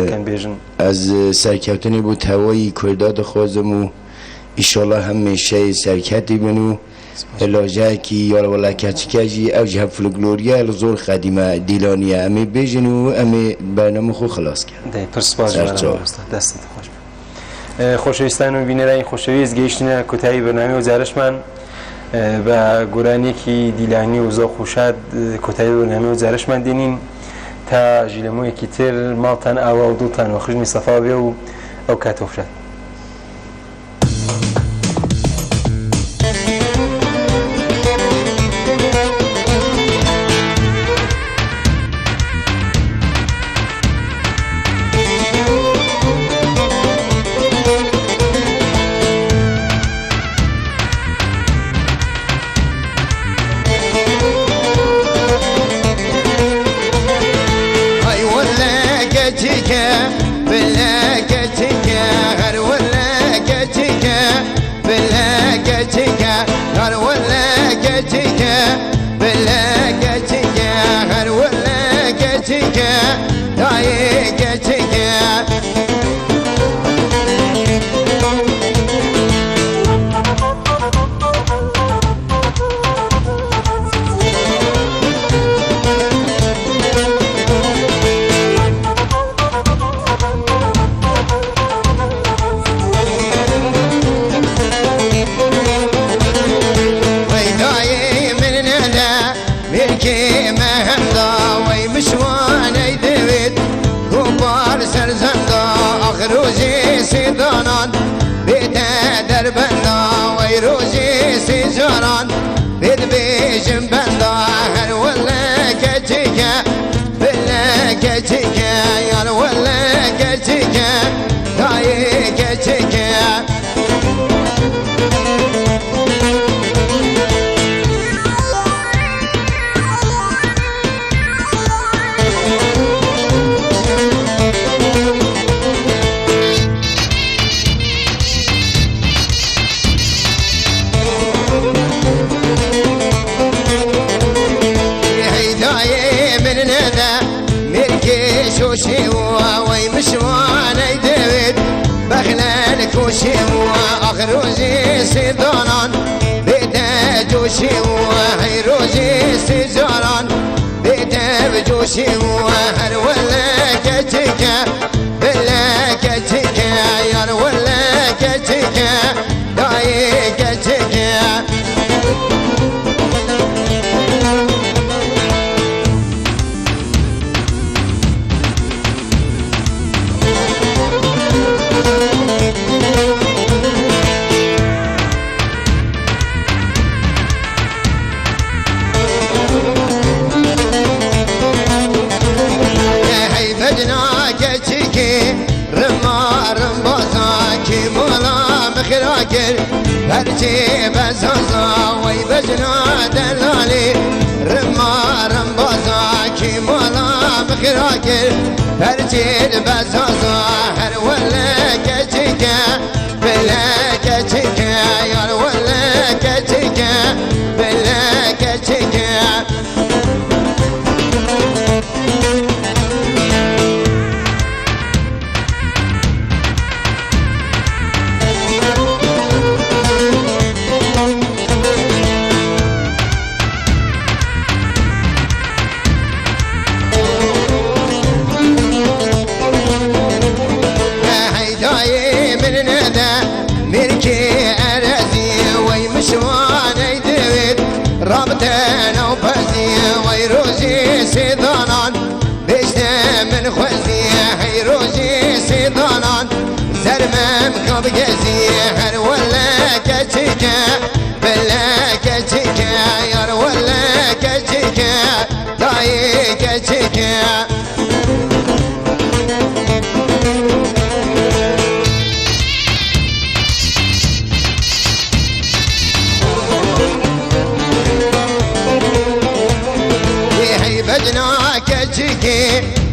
كان بيجن از سرکوتنی بود هوایی کرداد خوازم و ایشالله همیشه سرکتی بنو علاجه کی یار ولا کچکجی او جه فلکلوریا الزور خدیمه دیلانیه امی بیجنو امی برنامه خو خلاص کرد دی پرسپاس دست خوش خوشویستان و بینرای خوشویست گیشتن کتایی برنامه و زارش من با گرانی کی دیلانی و زا خوشاد کتایی برنامه و زارش من دینین تا جلموی کتر مالتن او دوتن و خجنی صفابی و او کاتوفشد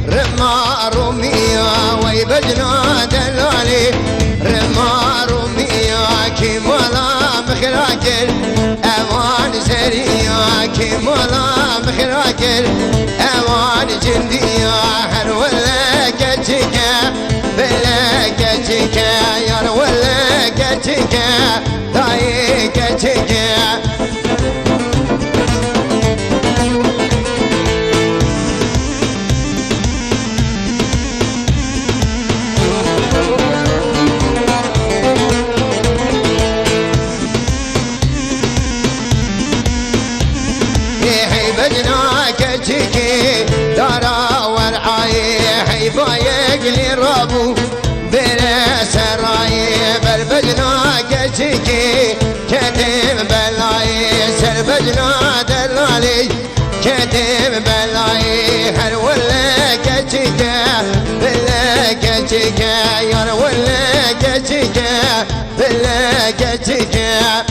رما روميا ويبجنا دلالي رما روميا كي مولا مخراكل اوان سريا كمالا بخراكر اوان جنديا هر ولا كتشكا بلا كتشكا يا ولا كتشكا داي كتشكا بجناك تشكي دارا ورعاي حيفايق لي رابو بلا سراي بالبجناك تشكي كتب بلاي سر بجنا دلالي كتب بلاي هر ولا كتشكا بلا كتشكا يا ولا كتشكا بلا كتشكا